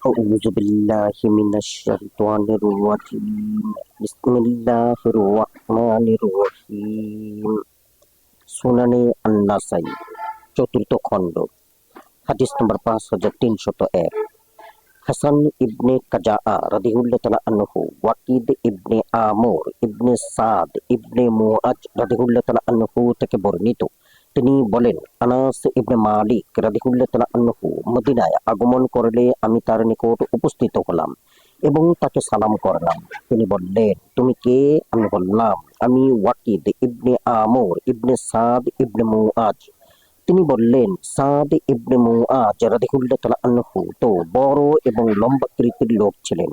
أعوذ بالله من الشيطان الرجيم بسم الله الرحمن الرحيم সুনানে আন-নাসাই চতুর্থ খণ্ড হাদিস নম্বর 5301 হাসান ইবনে কাজাআ রাদিয়াল্লাহু তাআলা আনহু ওয়াকিদ ইবনে আমর ইবনে সাদ ইবনে মুআজ রাদিয়াল্লাহু তাআলা আনহু থেকে বর্ণিত। তিনি বলেন, আনাস ইবনে মালিক রাদিয়াল্লাহু তাআলা আনহু মদিনায় আগমন করলে আমি তার নিকট উপস্থিত হলাম এবং তাকে সালাম করলাম। তিনি বললেন, তুমি কে? আমি বললাম, আমি ওয়াকিদ ইবনে আমর ইবনে সাদ ইবনে মুআজ। তিনি বললেন, সাদ ইবনে মুআজ রাদিয়াল্লাহু তাআলা আনহু তো বড় এবং লম্বাকৃতির লোক ছিলেন।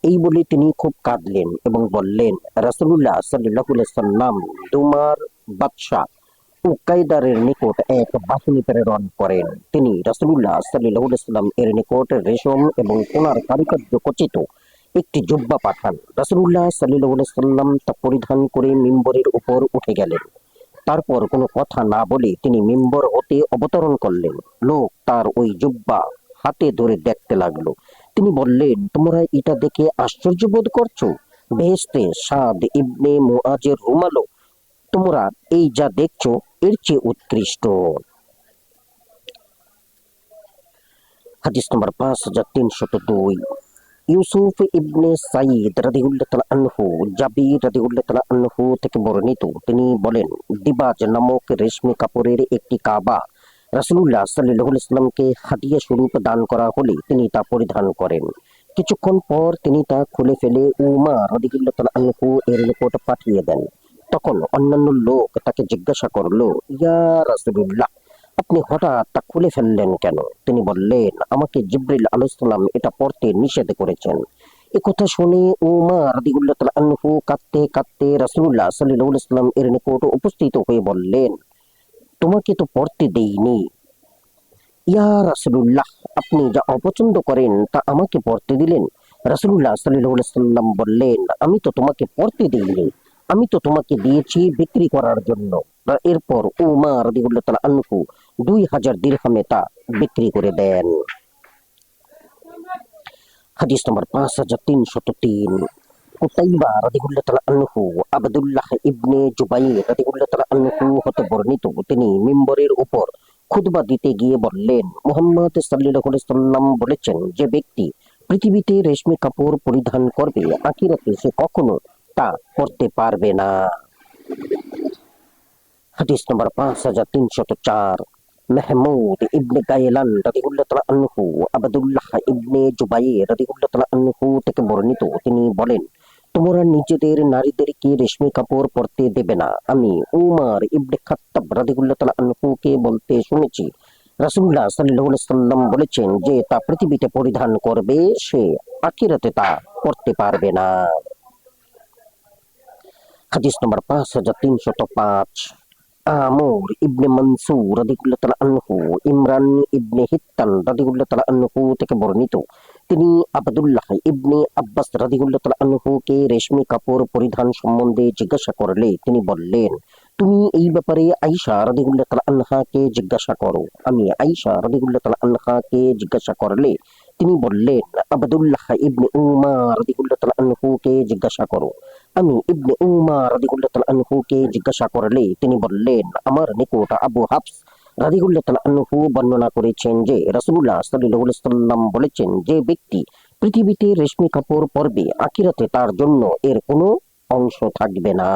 এই বলে তিনি খুব কাঁদলেন এবং বললেন, রাসূলুল্লাহ সাল্লাল্লাহু আলাইহি সাল্লাম দুমার বাদশাহ উকাইদারের নিকট এক বাহিনী প্রেরণ করেন। তিনি রাসূলুল্লাহ সাল্লাল্লাহু আলাইহি সাল্লাম এর নিকট রেশম এবং সোনার কারুকার্য খচিত একটি জুব্বা পাঠান। রাসূলুল্লাহ সাল্লাল্লাহু আলাইহি সাল্লাম তা পরিধান করে মিম্বরের উপর উঠে গেলেন। তারপর কোনো কথা না বলে তিনি মিম্বর হতে অবতরণ করলেন। লোক তার ওই জুব্বা হাতে ধরে দেখতে লাগলো। তিনি বললেন, তোমরা এটা দেখে আশ্চর্য বোধ করছো? বেহেশতে সাদ ইবনে মুআজের রুমালও তোমরা এই যা দেখছো এর চেয়ে উৎকৃষ্ট। হাদিস নম্বর 5302 ইউসুফ ইবনে সাঈদ রাদিয়াল্লাহু তাআলা আনহু জাবির রাদিয়াল্লাহু তাআলা আনহু থেকে বর্ণিত। তিনি বলেন, দিবাজ নামক রেশমি কাপড়ের একটি কাবা রাসূলুল্লাহ সাল্লাল্লাহু আলাইহি সাল্লামকে হাদিয়া স্বরূপ দান করা হলে তিনি তা পরিধান করেন। কিছুক্ষণ পর তিনি তা খুলে ফেলে উমর রাদিয়াল্লাহু তাআলা আনহু এর নিকট পাঠিয়ে দেন। তখন অন্যান্য লোক তাকে জিজ্ঞাসা করলো, ইয়া রাসূলুল্লাহ, আপনি হঠাৎ তা খুলে ফেললেন কেন? তিনি বললেন, আমাকে জিবরিল আলাইহিস সালাম এটা পড়তে নিষেধ করেছেন। একথা শুনে উমর রাদিয়াল্লাহু তাআলা আনহু কাঁদতে কাঁদতে রাসূলুল্লাহ সাল্লাল্লাহু আলাইহি সাল্লাম এর নিকট উপস্থিত হয়ে বললেন, তোমাকে তো পড়তে দেইনি। ইয়া রাসূলুল্লাহ, আপনি যা অপছন্দ করেন তা আমাকে পড়তে দিলেন। রাসূলুল্লাহ সাল্লাল্লাহু আলাইহি সাল্লাম বললেন, আমি তো তোমাকে পড়তে দেইনি, আমি তো তোমাকে দিয়েছি বিক্রি করার জন্য। এরপর উমর রাদিয়াল্লাহু তাআলা আনহু 2000 দিরহামে তা বিক্রি করে দেন। হাদিস নম্বর 5303 কুতাইবা রাদিয়াল্লাহু তাআলা আনহু আব্দুল্লাহ ইবনে জুবাইর রাদিয়াল্লাহু তাআলা আনহু হতে বর্ণিত। তিনি মিম্বরের উপর খুতবা দিতে গিয়ে বললেন, মুহাম্মদ সাল্লাল্লাহু আলাইহি সাল্লাম বলেছেন, যে ব্যক্তি পৃথিবীতে রেশমি কাপড় পরিধান করবে আখিরাতে সে কখনো তা করতে পারবে না। হাদিস নম্বর 5304 মাহমুদ ইবনে গায়লান রাদিয়াল্লাহু তাআলা আনহু আব্দুল্লাহ ইবনে জুবাইর রাদিয়াল্লাহু তাআলা আনহু থেকে বর্ণিত। তিনি বলেন, তোমরা নিজেদের নারীদেরকে রেশমি কাপড় পরতে দেবে না। আমি উমর ইবনে খাত্তাব রাদিয়াল্লাহু তাআলা আনহুকে বলতে শুনেছি, রাসূলুল্লাহ সাল্লাল্লাহু আলাইহি সাল্লাম বলেছেন, যে তা পৃথিবীতে পরিধান করবে সে আখিরাতে তা করতে পারবে না। হাদিস নম্বর 5305 আমর ইবনে মনসুর রাদিয়াল্লাহু তাআলা আনহু ইমরান ইবনে হিত্তান রাদিয়াল্লাহু তাআলা আনহু থেকে বর্ণিত। তিনি আব্দুল্লাহ ইবনে আব্বাস রাদিয়াল্লাহু তাআলা আনহুকে রেশমি কাপড় পরিধান সম্বন্ধে জিজ্ঞাসা করলে তিনি বললেন, তুমি এই ব্যাপারে আয়েশা রাদিয়াল্লাহু তাআলা আনহাকে জিজ্ঞাসা করো। আমি আয়েশা রাদিয়াল্লাহু তাআলা আনহাকে জিজ্ঞাসা করলে তিনি বললেন, আব্দুল্লাহ ইবনে উমর রাদিয়াল্লাহু তাআলা আনহুকে জিজ্ঞাসা করো। আমি ইবনে উমর রাদিয়াল্লাহু তাআলা আনহুকে জিজ্ঞাসা করলে তিনি বললেন, আমার নিকট আবু হাফস রাদিয়াল্লাহু তাআলা আনহু বর্ণনা করেছেন যে রাসূলুল্লাহ সাল্লাল্লাহু আলাইহি সাল্লাম বলেছেন, যে ব্যক্তি পৃথিবীতে রেশমি কাপড় পরবে আখিরাতে তার জন্য এর কোনো অংশ থাকবে না।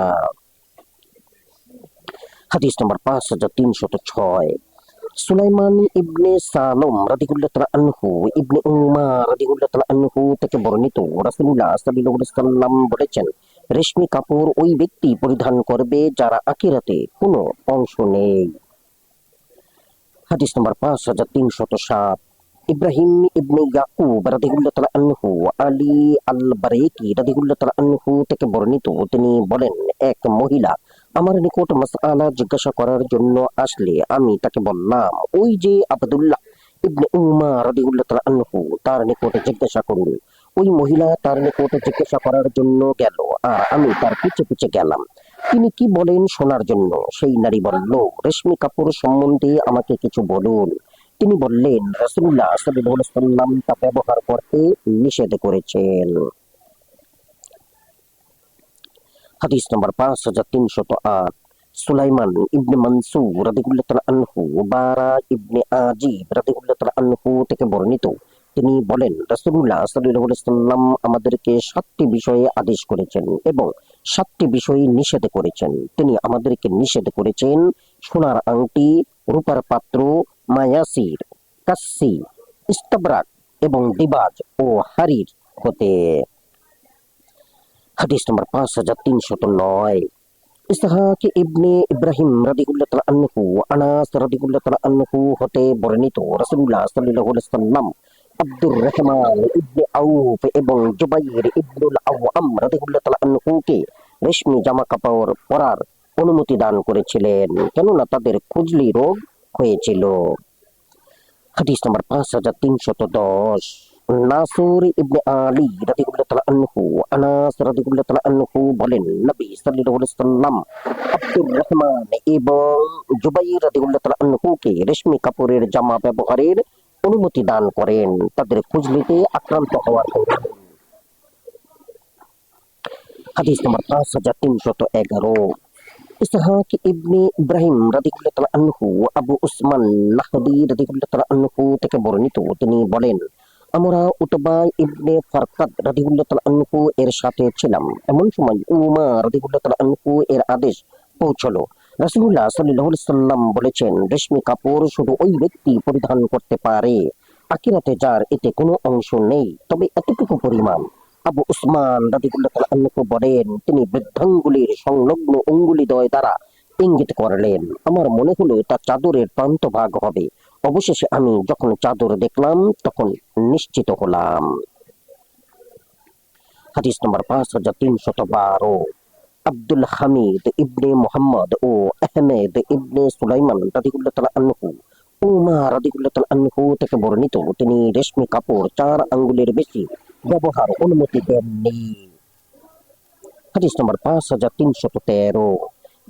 হাদিস নম্বর 5306 সুলাইমান ইবনে সালম রাদিয়াল্লাহু তাআলা আনহু ইবনে উমর রাদিয়াল্লাহু তাআলা আনহু থেকে বর্ণিত, রাসূলুল্লাহ সাল্লাল্লাহু আলাইহি সাল্লাম বলেছেন, রেশমি কাপড় ওই ব্যক্তি পরিধান করবে যারা আখিরাতে কোনো অংশ নেই। হাদিস নম্বর 5307 ইব্রাহিম ইবনে ইয়াকুব রাদিয়াল্লাহু তাআলা আনহু আলী আল বারেকি রাদিয়াল্লাহু তাআলা আনহু থেকে বর্ণিত। তিনি বলেন, এক মহিলা আমার নিকট মাসআলা জিজ্ঞাসা করার জন্য আসলে আমি তাকে বললাম, ওই যে আব্দুল্লাহ ইবনে উমর রাদিয়াল্লাহু তাআলা আনহু তার নিকট জিজ্ঞাসা করুন। ওই মহিলা তার নিকট জিজ্ঞাসা করার জন্য গেল আর আমি তার পিছে পিছে গেলাম। তিনি কি বলেন শোনার জন্য। সেই নারী বলল, রেশমি কাপড় সম্বন্ধে আমাকে কিছু বলুন। তিনি বললেন রাসূলুল্লাহ সাল্লাল্লাহু আলাইহি ওয়াসাল্লাম তা ব্যবহার করতে নিষেধ করেছেন। হাদিস নম্বর 5308, সুলাইমান ইবনে মানসুর রাদিয়াল্লাহু তাআলা আনহু বারা ইবনে আজিব রাদিয়াল্লাহু তাআলা আনহু থেকে বর্ণিত, তিনি বলেন রাসূলুল্লাহ সাল্লাল্লাহু আলাইহি ওয়াসাল্লাম আমাদেরকে 7টি বিষয়ে আদেশ করেছেন এবং 7টি বিষয়ে নিষেধ করেছেন। তিনি আমাদেরকে নিষেধ করেছেন সোনার আংটি, রূপার পাত্র, মায়াসির, কাস্সি, ইস্তাবরাক এবং দিবাজ ও হারির হতে। হাদিস নম্বর 5309, ইসহাক ইবনে ইব্রাহিম রাদিয়াল্লাহু তাআলা আনহু আনাস রাদিয়াল্লাহু তাআলা আনহু হতে বর্ণিত, রাসূলুল্লাহ সাল্লাল্লাহু আলাইহি ওয়াসাল্লাম আব্দুর রহমান ইবনে আউফ এবং জুবাইর ইবনুল আওয়াম রাদিয়াল্লাহু তাআলা আনহুকে রেশমি জামা কাপড় পরার অনুমতি দান করেছিলেন, কেননা তাদের খুজলি রোগ হয়েছিল। হাদিস নম্বর 5310, নাসুর ইবনে আলী রাদিয়াল্লাহু তাআলা আনহু আনাস রাদিয়াল্লাহু তাআলা আনহু বলেন, নবী সাল্লাল্লাহু আলাইহি ওয়াসাল্লাম আব্দুর রহমান এবং জুবাইর রাদিয়াল্লাহু তাআলা আনহুকে রেশমি কাপড়ের জামা ব্যবহারের অনুমতি দান করেন তাদের খুজলিতে আক্রান্ত হওয়ার কারণে। হাদিস নম্বর 5311, ইসহাক ইবনে ইব্রাহিম রাদিয়াল্লাহু তাআলা আনহু আবু উসমান নাহদি রাদিয়াল্লাহু তাআলা আনহু থেকে বর্ণিত, তিনি বলেন আমরা উতবা ইবনে ফারকাদ রাদিয়াল্লাহু তাআলা আনহু এর সাথে ছিলাম, এমন সময় উমর রাদিয়াল্লাহু তাআলা আনহু এর আদেশ পৌঁছলো। রাসূলুল্লাহ সাল্লাল্লাহু আলাইহি ওয়াসাল্লাম বলেছেন রেশমি কাপড় শুধু ওই ব্যক্তি পরিধান করতে পারে আখিরাতে যার এতে কোনো অংশ নেই, তবে এতটুকু পরিমাণ। আবু উসমান রাদিয়াল্লাহু তাআলা আনহু বলেন তিনি বৃদ্ধাঙ্গুলির সংলগ্ন অঙ্গুলিদ্বয় দ্বারা ইঙ্গিত করলেন, আমার মনে হলো তা চাদরের প্রান্ত ভাগ হবে। অবশেষে আমি যখন চাদর দেখলাম তখন নিশ্চিত হলাম। হাদিস নম্বর 5312, আব্দুল হামিদ ইবনে মুহাম্মদ ও আহমেদ ইবনে সুলাইমান রাদিয়াল্লাহু তাআলা আনহু উমর রাদিয়াল্লাহু তাআলা আনহু থেকে বর্ণিত, তিনি রেশমি কাপড় 4 আঙ্গুলের বেশি ব্যবহার অনুমতি দেননি। হাদিস নম্বর 5313,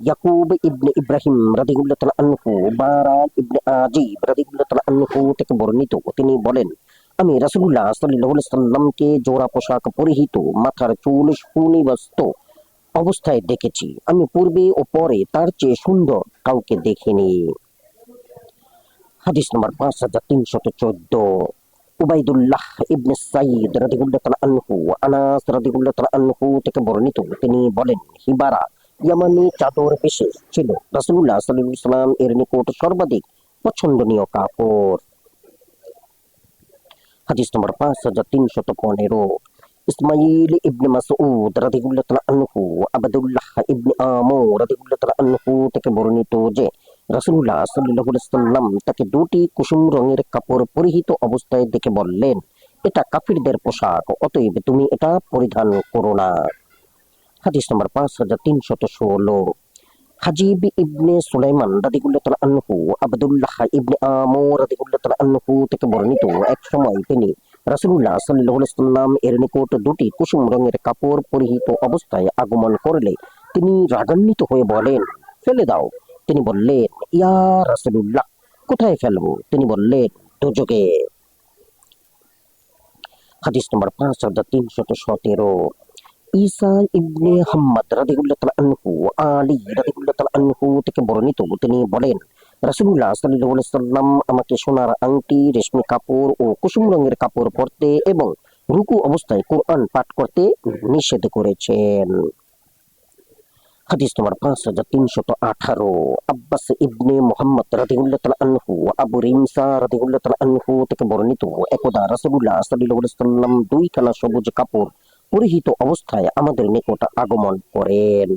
ইয়াকুব ইবনে ইব্রাহিম রাদিয়াল্লাহু তাআলা আনহু বারা ইবনে আজিব রাদিয়াল্লাহু তাআলা আনহু থেকে বর্ণিত, তিনি বলেন আমি রাসূলুল্লাহ সাল্লাল্লাহু আলাইহি ওয়াসাল্লামকে জোড়া পোশাক পরিহিত, মাথার চুল সুনিবস্ত অবস্থায় দেখেছি। আমি পূর্বে ও পরে তার চেয়ে সুন্দর কাউকে দেখিনি। হাদিস নম্বর 5314, উবাইদুল্লাহ ইবনে সাইদ রাদিয়াল্লাহু তাআলা আনহু আনাস রাদিয়াল্লাহু তাআলা আনহু থেকে বর্ণিত, তিনি বলেন হিবারা ইয়ামানি চাদর বিশেষ ছিল রাসূলুল্লাহ সাল্লাল্লাহু আলাইহি ওয়াসাল্লাম এর নিকট সর্বাধিক পছন্দনীয় কাপড়। হাদিস নম্বর 5315, ইসমাইল ইবনে মাসউদ রাদিয়াল্লাহু তাআলা আনহু আবদুল্লাহ ইবনে আমর রাদিয়াল্লাহু তাআলা আনহু থেকে বর্ণিত যে রাসূলুল্লাহ সাল্লাল্লাহু আলাইহি ওয়াসাল্লাম তাকে 2টি কুসুম রঙের কাপড় পরিহিত অবস্থায় দেখে বললেন এটা কাফিরদের পোশাক, অতএব তুমি এটা পরিধান করো না। হাদিস নম্বর 5316, হাজিব ইবনে সুলাইমান রাদিয়াল্লাহু তাআলা আনহু আবদুল্লাহ ইবনে আমর রাদিয়াল্লাহু তাআলা আনহু থেকে বর্ণিত, এক সময় তিনি রাসূলুল্লাহ সাল্লাল্লাহু আলাইহি ওয়াসাল্লাম এর নিকট 2টি কুসুম রঙের কাপড় পরিহিত অবস্থায় আগমন করলে তিনি রাগান্বিত হয়ে বলেন ফেলে দাও। তিনি বললেন ইয়া রাসূলুল্লাহ কোথায় ফেলবো? তিনি বললেন দোজখে। হাদিস নম্বর 5317, ঈসা ইবনে হাম্মাদ রাদিয়াল্লাহু তাআলা আনহু আলী রাদিয়াল্লাহু তাআলা আনহু থেকে বর্ণিত, তিনি বলেন রাসূলুল্লাহ সাল্লাল্লাহু আলাইহি ওয়াসাল্লাম আমাকে সোনার আংটি, রেশমি কাপড় ও কুসুম রঙের কাপড় পরতে এবং রুকু অবস্থায় কোরআন পাঠ করতে নিষেধ করেছেন। হাদিস নম্বর 5318, আব্বাস ইবনে মুহাম্মদ রাদিয়াল্লাহু তাআলা আনহু আবু রিমসা রাদিয়াল্লাহু তাআলা আনহু থেকে বর্ণিত, একদা রাসূলুল্লাহ সাল্লাল্লাহু আলাইহি ওয়াসাল্লাম 2খানা সবুজ কাপড় পরিহিত অবস্থায় আমাদের নিকট আগমন করেন।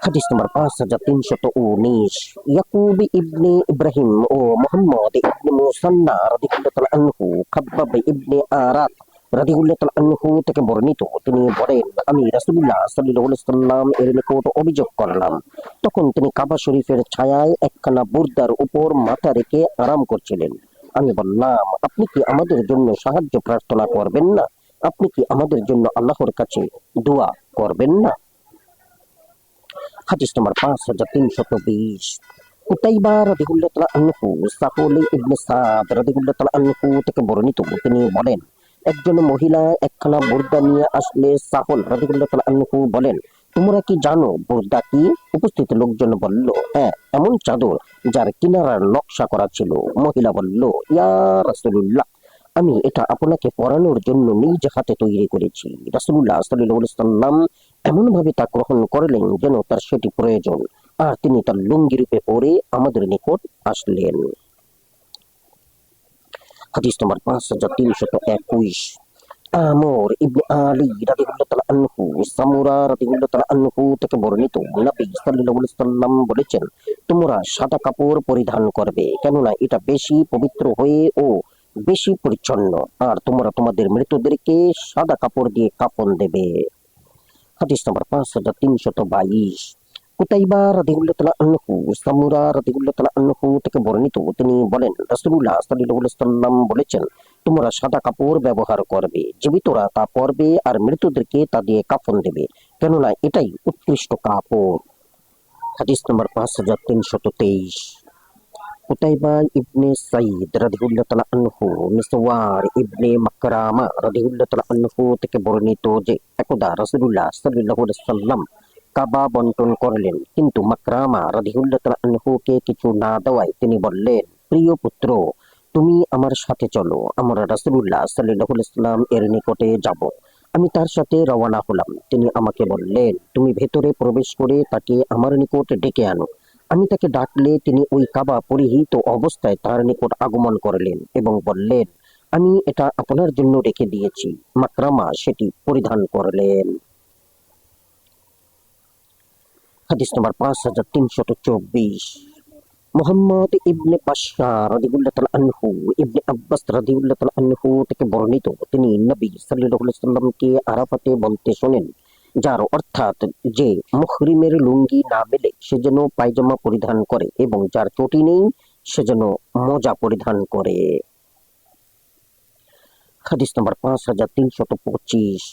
হাদিস নম্বর 5319, ইয়াকুব ইবনে ইব্রাহিম ও মুহাম্মদ ইবনে মুসান্না রাদিয়াল্লাহু তাআলা আনহু খাব্বাব ইবনে আরাত রাদিয়াল্লাহু তাআলা আনহু থেকে বর্ণিত, তিনি বলেন আমি রাসূলুল্লাহ সাল্লাল্লাহু আলাইহি ওয়াসাল্লাম এর নিকট অভিযোগ করলাম, তখন তিনি কাবা শরীফের ছায়ায় একখানা বুরদার উপর মাথা রেখে আরাম করছিলেন। আমি বললাম আপনি কি আমাদের জন্য সাহায্য প্রার্থনা করবেন না? আপনি কি আমাদের জন্য আল্লাহর কাছে দোয়া করবেন না? হাদিস নম্বর 5320, কুতাইবা রাদিয়াল্লাহু তাআলা আনহু সাহল ইবনে সাদ রাদিয়াল্লাহু তাআলা আনহু থেকে বর্ণিত, তিনি বলেন, একজন মহিলা একখানা বোরদা নিয়ে আসলে সাহল রাদিয়াল্লাহু তাআলা আনহু বলেন, তোমরা কি জানো বোরদা কি? উপস্থিত লোকজন বলল, হ্যাঁ, এমন চাদর যার কিনারার নকশা করা ছিল। মহিলা বলল, ইয়া রাসূলুল্লাহ, আমি এটা আপনাকে পরানোর জন্য নিজ হাতে তৈরি করেছি। রাসূলুল্লাহ সাল্লাল্লাহু আলাইহি সাল্লাম এমন ভাবে তা গ্রহণ করলেন যেন তার সেটি প্রয়োজন, আর তিনি তার লুঙ্গি রূপে পরে আমাদের নিকট আসলেন। হাদিস নম্বর 5321। আমর ইবনে আলী রাদিয়াল্লাহু তাআলা আনহু সামুরা রাদিয়াল্লাহু তাআলা আনহু থেকে বর্ণিত, নবী সাল্লাল্লাহু আলাইহি সাল্লাম বলেছেন, তোমরা সাদা কাপড় পরিধান করবে, কেননা এটা বেশি পবিত্র হয়ে ও বেশি পরিচ্ছন্ন, আর তোমরা তোমাদের মৃতদেরকে সাদা কাপড় দিয়ে কাফন দেবে। হাদিস নম্বর 5322। কুতাইবা রাদিয়াল্লাহু তাআলা আনহু সামুরা রাদিয়াল্লাহু তাআলা আনহু থেকে বর্ণিত, তিনি বলেন, রাসূলুল্লাহ সাল্লাল্লাহু আলাইহি সাল্লাম বলেছেন, তোমরা সাদা কাপড় ব্যবহার করবে, জীবিতরা তা পরবে আর মৃতদেরকে তা দিয়ে কাফন দেবে, কেননা এটাই উৎকৃষ্ট কাপড়। হাদিস নম্বর 5323। কুতাইবা ইবনে সাঈদ রাদিয়াল্লাহু তাআলা আনহু মিসওয়ার ইবনে মাকরামা রাদিয়াল্লাহু তাআলা আনহু থেকে বর্ণিত যে একদা রাসূলুল্লাহ সাল্লাল্লাহু আলাইহি সাল্লাম কাবা বন্টন করলেন, কিন্তু মাকরামা রাদিয়াল্লাহু তাআলা আনহুকে কিছু না দেওয়ায় তিনি বললেন, প্রিয় পুত্র, তুমি আমার সাথে চলো, আমরা রাসূলুল্লাহ সাল্লাল্লাহু আলাইহি সাল্লাম এর নিকটে যাব। আমি তার সাথে রওনা হলাম। তিনি আমাকে বললেন, তুমি ভেতরে প্রবেশ করে তাকে আমার নিকট ডেকে আনো। আমি তাকে ডাকলে তিনি ওই কাবা পরিহিত অবস্থায় তার নিকট আগমন করলেন এবং বললেন, আমি এটা আপনার জন্য রেখে দিয়েছি। মাকরামা সেটি পরিধান করলেন। হাদিস নম্বর 5324। মুহাম্মদ ইবনে বাশশার রাদিয়াল্লাহু তাআলা আনহু ইবনে আব্বাস রাদিয়াল্লাহু তাআলা আনহু থেকে বর্ণিত, তিনি নবী সাল্লাল্লাহু আলাইহি সাল্লামকে আরাফাতে বলতে শোনেন, যার অর্থাৎ যে মুহরিমের লুঙ্গি না মেলে সে যেন পায়জামা পরিধান করে এবং যার চটি নেই সে যেন মোজা পরিধান করে। হাদিস নম্বর 5325।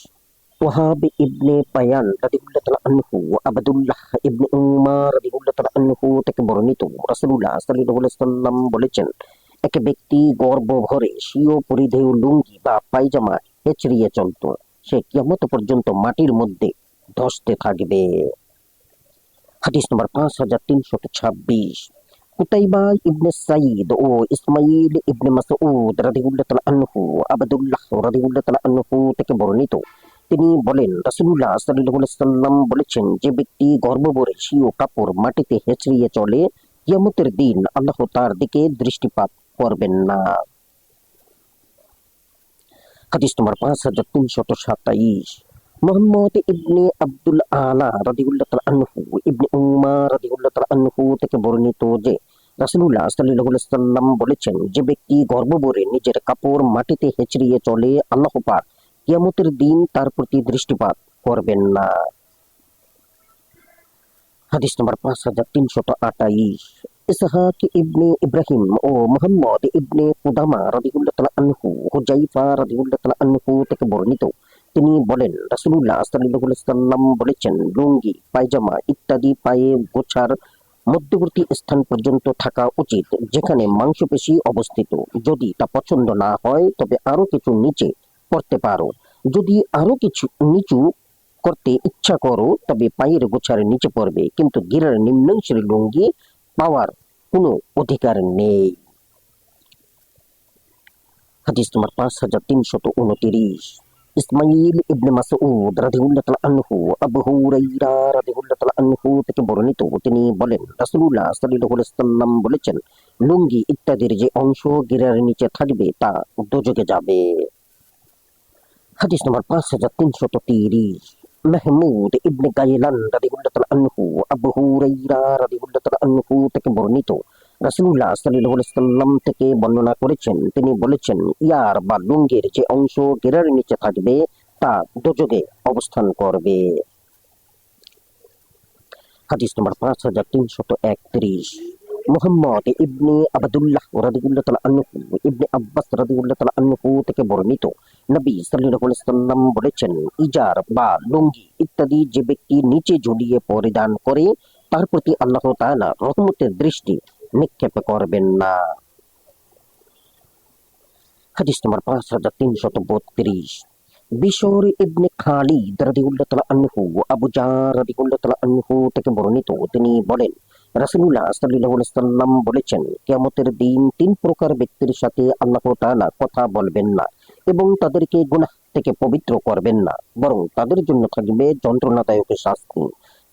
ওয়াহাব ইবনে পায়ান রাদিয়াল্লাহু তাআলা আনহু আবদুল্লাহ ইবনে উমার রাদিয়াল্লাহু তাআলা আনহু থেকে বর্ণিত, রাসূলুল্লাহ সাল্লাল্লাহু আলাইহি সাল্লাম বলেছেন, এক ব্যক্তি গর্ব ভরে স্বীয় পরিধেয় লুঙ্গি বা পায়জামা হেঁচড়িয়ে চলত, সে কিয়ামত পর্যন্ত মাটির মধ্যে ধসতে থাকবে। হাদিস নম্বর 5326। কুতাইবা ইবনে সাঈদ ও ইসমাঈল ইবনে মাসউদ রাদিয়াল্লাহু তাআলা আনহু আবদুল্লাহ রাদিয়াল্লাহু তাআলা আনহু থেকে বর্ণিত, তিনি বলেন, রাসূলুল্লাহ সাল্লাল্লাহু আলাইহি সাল্লাম বলেছেন, যে ব্যক্তি গর্ব ভরে স্বীয় কাপড় মাটিতে হেঁচড়িয়ে চলে, কিয়ামতের দিন আল্লাহ তার দিকে দৃষ্টিপাত করবেন না। হাদিস নম্বর 5327। মুহাম্মদ ইবনে আব্দুল আলা রাদিয়াল্লাহু তাআলা আনহু ইবনে উমার রাদিয়াল্লাহু তাআলা আনহু থেকে বর্ণিত যে রাসূলুল্লাহ সাল্লাল্লাহু আলাইহি সাল্লাম বলেছেন, যে ব্যক্তি গর্ব ভরে নিজের কাপড় মাটিতে হেঁচড়িয়ে চলে, আল্লাহ পাক কিয়ামতের দিন তার প্রতি দৃষ্টিপাত করবেন না। হাদিস নম্বর 5328। ইসহাক ইবনে ইব্রাহিম ও মুহাম্মদ ইবনে কুদামা রাদিয়াল্লাহু তাআলা আনহু হুযায়ফা রাদিয়াল্লাহু তাআলা আনহু থেকে বর্ণিত, তিনি বলেন, রাসূলুল্লাহ সাল্লাল্লাহু আলাইহি সাল্লাম বলেছেন, লুঙ্গি, পায়জামা ইত্যাদি পায়ে গোছার মধ্যবর্তী স্থান পর্যন্ত থাকা উচিত, যেখানে মাংসপেশি অবস্থিত। যদি তা পছন্দ না হয় তবে আরো কিছু নিচে করতে পারো। যদি আরো কিছু নিচু করতে ইচ্ছা করো তবে পায়ের গোছার নিচে পড়বে, কিন্তু গিরার নিম্নাংশের লুঙ্গি পাওয়ার কোনো অধিকার নেই। হাদিস নম্বর 5329। ইসমাঈল ইবনে মাসউদ রাদিয়াল্লাহু তাআলা আনহু আবু হুরায়রা রাদিয়াল্লাহু তাআলা আনহু থেকে বর্ণিত, তিনি বলেন, রাসূলুল্লাহ সাল্লাল্লাহু আলাইহি সাল্লাম বলেছেন, লুঙ্গি ইত্যাদির যে অংশ গিরার নিচে থাকবে তা দোজখে যাবে। হাদিস নম্বর 5330। মাহমুদ ইবনে গাইলান রাদিয়াল্লাহু তাআলা আনহু আবু হুরায়রা রাদিয়াল্লাহু তাআলা আনহু থেকে বর্ণিত, রাসূলুল্লাহ সাল্লাল্লাহু আলাইহি সাল্লাম থেকে বর্ণনা করেছেন, তিনি বলেছেন, ইয়ার বা লুঙ্গির যে অংশ গিরার নিচে থাকবে তা দোজখে অবস্থান করবে। হাদিস নম্বর 5331। মুহাম্মদ ইবনে আবদুল্লাহ রাদিয়াল্লাহু তাআলা আনহু ইবনে আব্বাস রাদিয়াল্লাহু তাআলা আনহু থেকে বর্ণিত, নবী সাল্লাল্লাহু আলাইহি সাল্লাম বলেছেন, ইজার বা লুঙ্গি ইত্যাদি যে ব্যক্তি নিচে ঝুলিয়ে পরিধান করে তার প্রতি আল্লাহ তাআলা রহমতের দৃষ্টি নিক্ষেপ করবেন না। হাদিস নম্বর 5332, বিশর ইবনে খালিদ রাদিয়াল্লাহু তাআলা আনহু আবু জার রাদিয়াল্লাহু তাআলা আনহু থেকে বর্ণিত, তিনি বলেন রাসূলুল্লাহ সাল্লাল্লাহু আলাইহি ওয়াসাল্লাম বলেছেন, কিয়ামতের দিন তিন প্রকার ব্যক্তির সাথে আল্লাহ তাআলা কথা বলবেন না এবং তাদেরকে গুনাহ থেকে পবিত্র করবেন না, বরং তাদের জন্য থাকবে যন্ত্রণাদায়ক শাস্তি।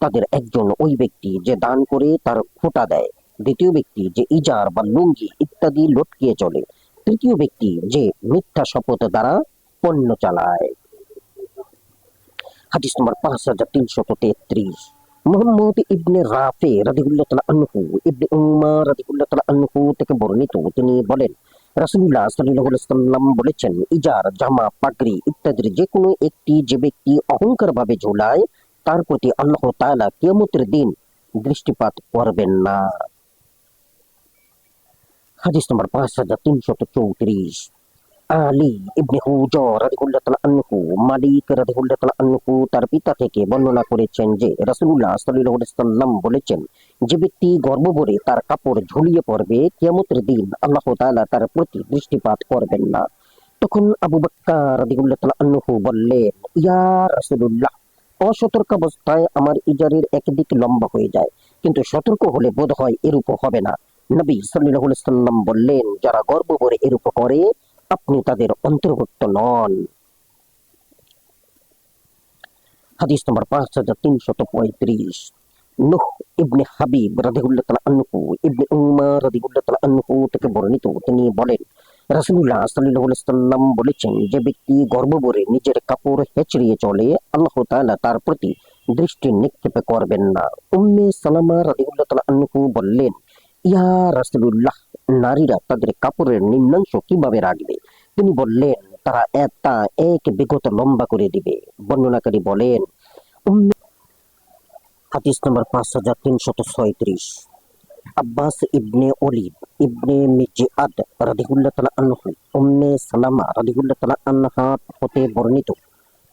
তাদের একজন ওই ব্যক্তি যে দান করে তার খোঁটা দেয়, দ্বিতীয় ব্যক্তি যে ইজার বা লুঙ্গি ইত্যাদি লটকিয়ে চলে, তৃতীয় ব্যক্তি যে মিথ্যা শপথ দ্বারা পণ্য চালায়। হাদিস নম্বর 5333, মুহাম্মদ ইবনে রাফি রাদিয়াল্লাহু তাআলা আনহু ইবনে উমর রাদিয়াল্লাহু তাআলা আনহু থেকে বর্ণিত, তিনি বলেন রাসূলুল্লাহ সাল্লাল্লাহু আলাইহি ওয়াসাল্লাম বলেছেন, ইজার, জামা, পাগড়ি ইত্যাদির যে কোনো একটি যে ব্যক্তি অহংকার ভাবে ঝোলায়, তার প্রতি আল্লাহ তাআলা কিয়ামতের দিন দৃষ্টিপাত করবেন না। হাদিস নম্বর 5334, আলী ইবনে হুজর রাদিয়াল্লাহু তাআলা আনহু মালিক রাদিয়াল্লাহু তাআলা আনহু তার পিতা থেকে বর্ণনা করেছেন যে রাসূলুল্লাহ সাল্লাল্লাহু আলাইহি ওয়াসাল্লাম বলেছেন, যে ব্যক্তি গর্ভভরে তার কাপড় ঝুলিয়ে পড়বে, কিয়ামতের দিন আল্লাহ তাআলা তার প্রতি দৃষ্টিপাত করবেন না। তখন আবু বকর রাদিয়াল্লাহু তাআলা আনহু বললেন, ইয়া রাসূলুল্লাহ, অসতর্কাবস্থায় আমার ইজারের একদিক লম্বা হয়ে যায়, কিন্তু সতর্ক হলে বোধ হয় এরূপ হবে না। নবী সাল্লাল্লাহু আলাইহি ওয়াসাল্লাম বললেন, যারা গর্ভভরে এরূপ করে আপনি তাদের অন্তর্ভুক্ত নন। হাদিস নম্বর 5335, নূহ ইবনে হাবিব রাদিয়াল্লাহু তাআলা আনহু ইবনে উমর রাদিয়াল্লাহু তাআলা আনহু থেকে বর্ণিত, তিনি বলেন রাসূলুল্লাহ সাল্লাল্লাহু আলাইহি ওয়াসাল্লাম বলেছেন, যে ব্যক্তি গর্ভভরে নিজের কাপড় হেঁচড়িয়ে চলে, আল্লাহ তাআলা তার প্রতি দৃষ্টি নিক্ষেপ করবেন না। উম্মে সালামা রাদিয়াল্লাহু তাআলা আনহু বললেন, ইয়া রাসূলুল্লাহ, নারীরা তাদের কাপড়ের নিম্নাংশ কিভাবে রাখবে? তিনি বললেন, তারা তা এক বিগত লম্বা করে দিবে। বর্ণনাকারী বলেন, হাদিস নম্বর 5336, আব্বাস ইবনে ওলীদ ইবনে মিজআদ রাদিয়াল্লাহু তাআলা আনহু উম্মে সালামা রাদিয়াল্লাহু তাআলা আনহা হতে বর্ণিত,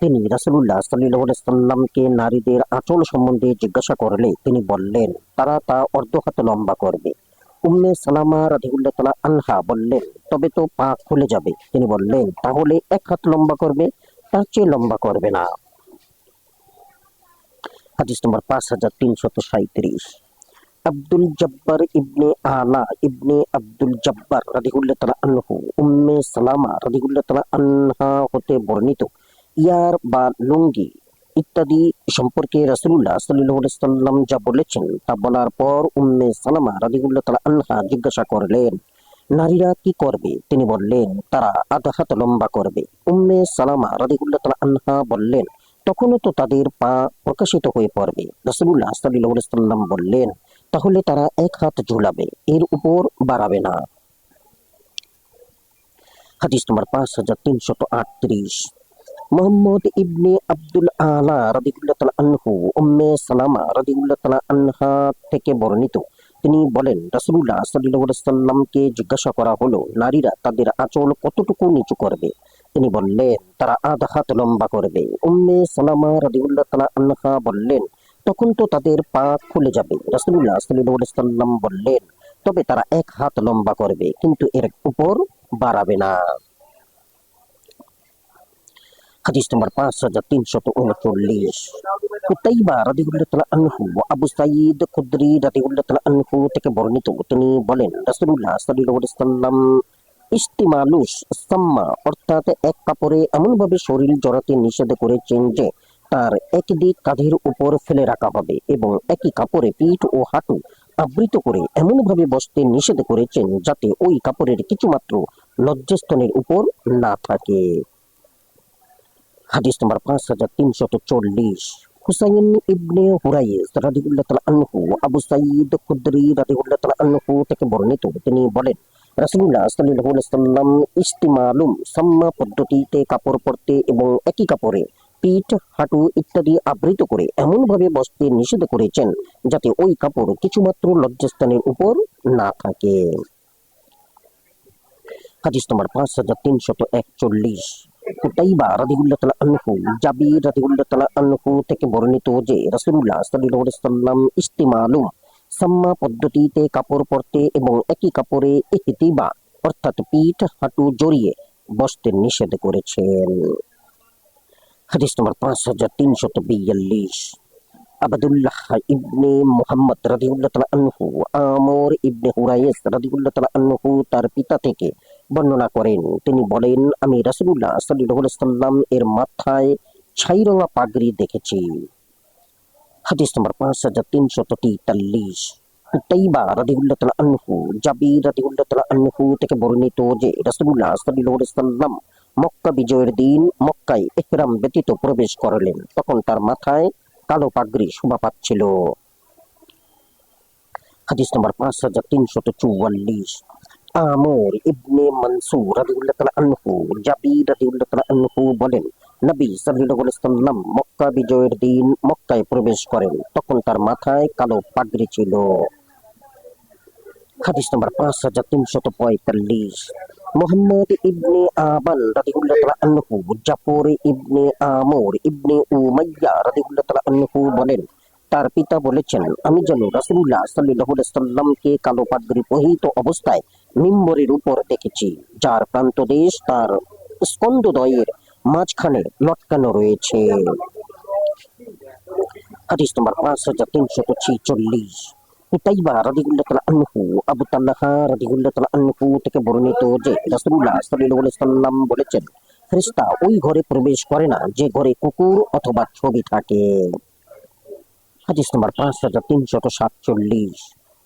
তিনি রাসূলুল্লাহ সাল্লাল্লাহু আলাইহি ওয়াসাল্লামকে নারীদের আঁচল সম্বন্ধে জিজ্ঞাসা করলে তিনি বললেন, তারা তা অর্ধ হাত লম্বা করবে। উম্মে সালামা রাদিয়াল্লাহু তাআলা আনহা বললেন, তবে তো পা খুলে যাবে। তিনি বললেন, তাহলে এক হাত লম্বা করবে, তার চেয়ে লম্বা করবে না। হাদিস নম্বর 5337, আব্দুল জব্বার ইবনে আলা ইবনে আব্দুল জব্বার রাদিয়াল্লাহু তাআলা আনহু উম্মে সালামা রাদিয়াল্লাহু তাআলা আনহা হতে বর্ণিত, ইয়ার বা লুঙ্গি ইত্যাদি সম্পর্কে রাসূলুল্লাহ সাল্লাল্লাহু আলাইহি ওয়াসাল্লাম যা বলেছেন তা বলার পর উম্মে সালামা রাদিয়াল্লাহু তাআলা আনহা জিজ্ঞাসা করলেন, নারীরা কি করবে? তিনি বললেন, তারা আধা হাত লম্বা করবে। উম্মে সালামা রাদিয়াল্লাহু তাআলা আনহা বললেন, তখনও তো তাদের পা প্রকাশিত হয়ে পড়বে। রাসূলুল্লাহ সাল্লাল্লাহু আলাইহি ওয়াসাল্লাম বললেন, তাহলে তারা এক হাত ঝুলাবে, এর উপর বাড়াবে না। হাদিস নম্বর 5338, মুহাম্মদ ইবনে আব্দুল আলা রাদিয়াল্লাহু তাআলা আনহু উম্মে সালামা রাদিয়াল্লাহু তাআলা আনহা থেকে বর্ণিত, তিনি বলেন রাসূলুল্লাহ সাল্লাল্লাহু আলাইহি ওয়াসাল্লামকে জিজ্ঞাসা করা হলো, নারীরা তাদের আঁচল কতটুকু নিচু করবে? তিনি বললেন, তারা আধা হাত লম্বা করবে। উম্মে সালামা রাদিয়াল্লাহু তাআলা আনহা বললেন, তখন তো তাদের পা খুলে যাবে। রাসূলুল্লাহ সাল্লাল্লাহু আলাইহি ওয়াসাল্লাম বললেন, তবে তারা এক হাত লম্বা করবে, কিন্তু এর উপর বাড়াবে না। হাদিস নম্বর 5339, কুতাইবা রাদিয়াল্লাহু তাআলা আনহু আবু সাঈদ খুদরি রাদিয়াল্লাহু তাআলা আনহু থেকে বর্ণিত, তিনি বলেন রাসূলুল্লাহ সাল্লাল্লাহু আলাইহি ওয়াসাল্লাম ইস্তিমালুস সাম্মা অর্থাৎ এক কাপড়ে এমনভাবে শরীর জড়াতে নিষেধ করেছেন যে তার একদিক কাঁধের উপর ফেলে রাখা হবে, এবং একই কাপড়ে পিঠ ও হাঁটু আবৃত করে এমনভাবে বসতে নিষেধ করেছেন যাতে ওই কাপড়ের কিছুমাত্র লজ্জাস্থানের উপর না থাকে। হাদিস নম্বর 5340, হুসাইন ইবনে হুরাইস রাদিয়াল্লাহু তাআলা আনহু আবু সাঈদ খুদরি রাদিয়াল্লাহু তাআলা আনহু থেকে বর্ণিত, তিনি বলেন রাসূলুল্লাহ সাল্লাল্লাহু আলাইহি ওয়াসাল্লাম ইস্তিমালুম সাম্মা পদ্ধতিতে কাপড় পরতে এবং একই কাপড়ে পিঠ, হাঁটু ইত্যাদি আবৃত করে এমনভাবে বসতে নিষেধ করেছেন যাতে ওই কাপড় কিছুমাত্র লজ্জাস্থানের উপর না থাকে। হাদিস নম্বর 5341, কুতাইবা রাদিয়াল্লাহু তাআলা আনহু, জাবির রাদিয়াল্লাহু তাআলা আনহু থেকে বর্ণিত যে রাসূলুল্লাহ সাল্লাল্লাহু আলাইহি ওয়াসাল্লাম ইস্তিমালুম সাম্মা পদ্ধতিতে কাপড় পরতে এবং একই কাপড়ে ইহতিবা অর্থাৎ পিঠ হাঁটু জড়িয়ে বসতে নিষেধ করেছেন। হাদিস নম্বর 5342, আবদুল্লাহ ইবনে মুহাম্মদ রাদিয়াল্লাহু তাআলা আনহু আমর ইবনে হুরাইস রাদিয়াল্লাহু তাআলা আনহু তার পিতা থেকে বর্ণনা করেন, তিনি বলেন, আমি রাসূলুল্লাহ সাল্লাল্লাহু আলাইহি ওয়াসাল্লাম এর মাথায় ছাইরঙা পাগড়ি দেখেছি। হাদিস নম্বর 5343, কুতাইবা রাদিয়াল্লাহু তাআলা আনহু, জাবির রাদিয়াল্লাহু তাআলা আনহু থেকে বর্ণিত যে রাসূলুল্লাহ সাল্লাল্লাহু আলাইহি ওয়াসাল্লাম মক্কা বিজয়ের দিন মক্কায় ইহরাম ব্যতীত প্রবেশ করলেন, তখন তার মাথায় কালো পাগড়ি শোভা পাচ্ছিল। হাদিস নম্বর 5344, আমর ইবনে মানসুর রাদিয়াল্লাহু তাআলা আনহু, জাবির রাদিয়াল্লাহু তাআলা আনহু বলেন, নবী সাল্লাল্লাহু আলাইহি ওয়াসাল্লাম মক্কা বিজয়ের দিন মক্কায় প্রবেশ করেন, তখন তার মাথায় কালো পাগড়ি ছিল। হাদিস নম্বর 5345, মুহাম্মদ ইবনে আবান রাদিয়াল্লাহু তাআলা আনহু, জাফর ইবনে আমর ইবনে উমাইয়া রাদিয়াল্লাহু তাআলা আনহু বলেন, তার পিতা বলেছেন, আমি যেন রাসূলুল্লাহ সাল্লাল্লাহু আলাইহি ওয়াসাল্লামকে কালো পাগড়ি পরিহিত অবস্থায় মিম্বরের উপর দেখেছি, যার প্রান্তদেশ তার স্কন্ধদ্বয়ের মাঝখানে লটকানো রয়েছে। হাদিস নম্বর 5346, কুতাইবা রাদিয়াল্লাহু তাআলা আনহু, আবু তালহা রাদিয়াল্লাহু তাআলা আনহু থেকে বর্ণিত যে রাসূলুল্লাহ সাল্লাল্লাহু আলাইহি ওয়াসাল্লাম বলেছেন, ফেরেশতা ওই ঘরে প্রবেশ করে না যে ঘরে কুকুর অথবা ছবি থাকে। হাদিস নম্বর 5347,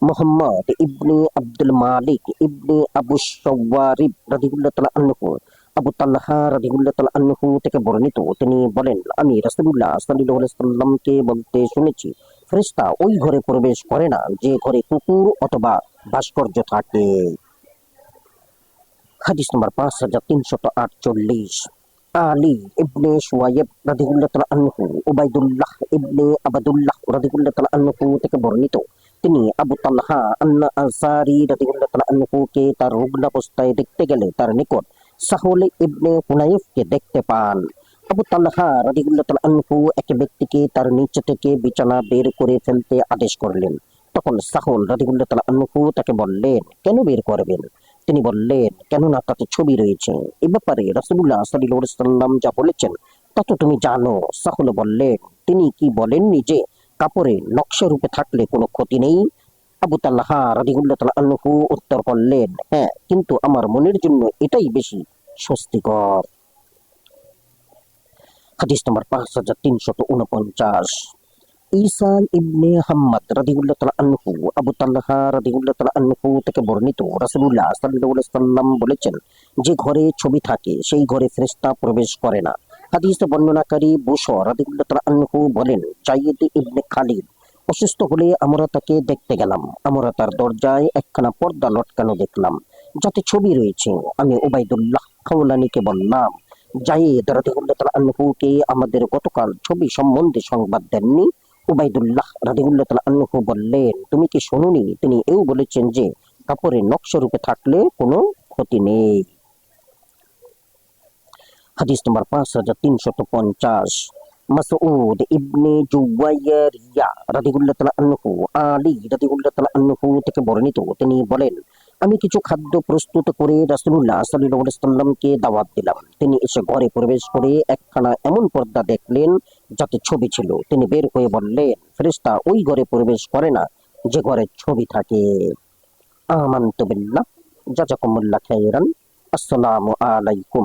মুহাম্মদ ইবনে আব্দুল মালিক ইবনে আবু শাওয়ারিব রাদিয়াল্লাহু তাআলা আনহু, আবু তালহা রাদিয়াল্লাহু তাআলা আনহু থেকে বর্ণিত, তিনি বলেন, আমি রাসূলুল্লাহ সাল্লাল্লাহু আলাইহি ওয়াসাল্লামকে বলতে শুনেছি, ফেরেশতা ওই ঘরে প্রবেশ করে না যে ঘরে কুকুর অথবা ভাস্কর্য থাকে। হাদিস নম্বর 5348, আলী ইবনে শুয়াইব রাদিয়াল্লাহু তাআলা আনহু, উবাইদুল্লাহ ইবনে আবদুল্লাহ রাদিয়াল্লাহু তাআলা আনহু থেকে বর্ণিত, তিনি আবু তালহা আন্না আনসারী রাদিয়াল্লাহু তাআলা আনহুকে তার রুগ্নাবস্থায় দেখতে গেলে তার নিকট সাহল ইবনে হুনাইফকে দেখতে পান। আবু তালহা রাদিয়াল্লাহু তাআলা আনহু এক ব্যক্তিকে তার নিচ থেকে বিছানা বের করে ফেলতে আদেশ করলেন, তখন সাহল রাদিয়াল্লাহু তাআলা আনহু তাকে বললেন, কেন বের করবেন? তিনি বললেন, কেননা তাতে ছবি রয়েছে, এ ব্যাপারে রাসূলুল্লাহ সাল্লাল্লাহু আলাইহি ওয়াসাল্লাম যা বলেছেন তা তো তুমি জানো। সাহল বললেন, তিনি কি বলেননি যে কাপড়ে নকশা রূপে থাকলে কোনো ক্ষতি নেই? আবু তালহা রাদিয়াল্লাহু তাআলা আনহু উত্তর করলেন, হ্যাঁ, কিন্তু আমার মনের জন্য এটাই বেশি স্বস্তিকর। হাদিস নম্বর 5349, ঈসা ইবনে হাম্মাদ রাদিয়াল্লাহু তাআলা আনহু, আবু তালহা রাদিয়াল্লাহু তাআলা আনহু থেকে বর্ণিত, রাসূলুল্লাহ সাল্লাল্লাহু আলাইহি ওয়াসাল্লাম বলেছেন, যে ঘরে ছবি থাকে সেই ঘরে ফেরেশতা প্রবেশ করে না। হাদিস বর্ণনাকারী বুশর রাদিয়াল্লাহু তাআলা আনহু বলেন, যায়েদ ইবনে খালিদ অসুস্থ হলে আমরা তাকে দেখতে গেলাম, আমরা তার দরজায় একখানা পর্দা লটকানো দেখলাম যাতে ছবি রয়েছে। আমি উবাইদুল্লাহ খাওলানিকে বললাম, যায়েদ রাদিয়াল্লাহু তাআলা আনহুকে আমাদের গতকাল ছবি সম্বন্ধে সংবাদ দেননি? উবাইদুল্লাহ রাদিয়াল্লাহু তাআলা আনহু বললেন, তুমি কি শুনুনি? তিনি এও বলেছেন যে কাপড়ে নকশা রূপে থাকলে কোনো ক্ষতি নেই। হাদিস নম্বর 5350, মাসউদ ইবনে জুওয়াইরিয়া রাদিয়াল্লাহু তাআলা আনহু, আলী রাদিয়াল্লাহু তাআলা আনহু থেকে বর্ণিত, তিনি বলেন, আমি কিছু খাদ্য প্রস্তুত করে রাসূলুল্লাহ সাল্লাল্লাহু আলাইহি ওয়াসাল্লামকে দাওয়াত দিলাম। তিনি এসে ঘরে প্রবেশ করে একখানা এমন পর্দা দেখলেন যাতে ছবি ছিল। তিনি বের হয়ে বললেন, ফেরেশতা ওই ঘরে প্রবেশ করে না যে ঘরে ছবি থাকে। আমানতু বিল্লাহ, জাযাকুমুল্লাহু খাইরান, আসসালামু আলাইকুম।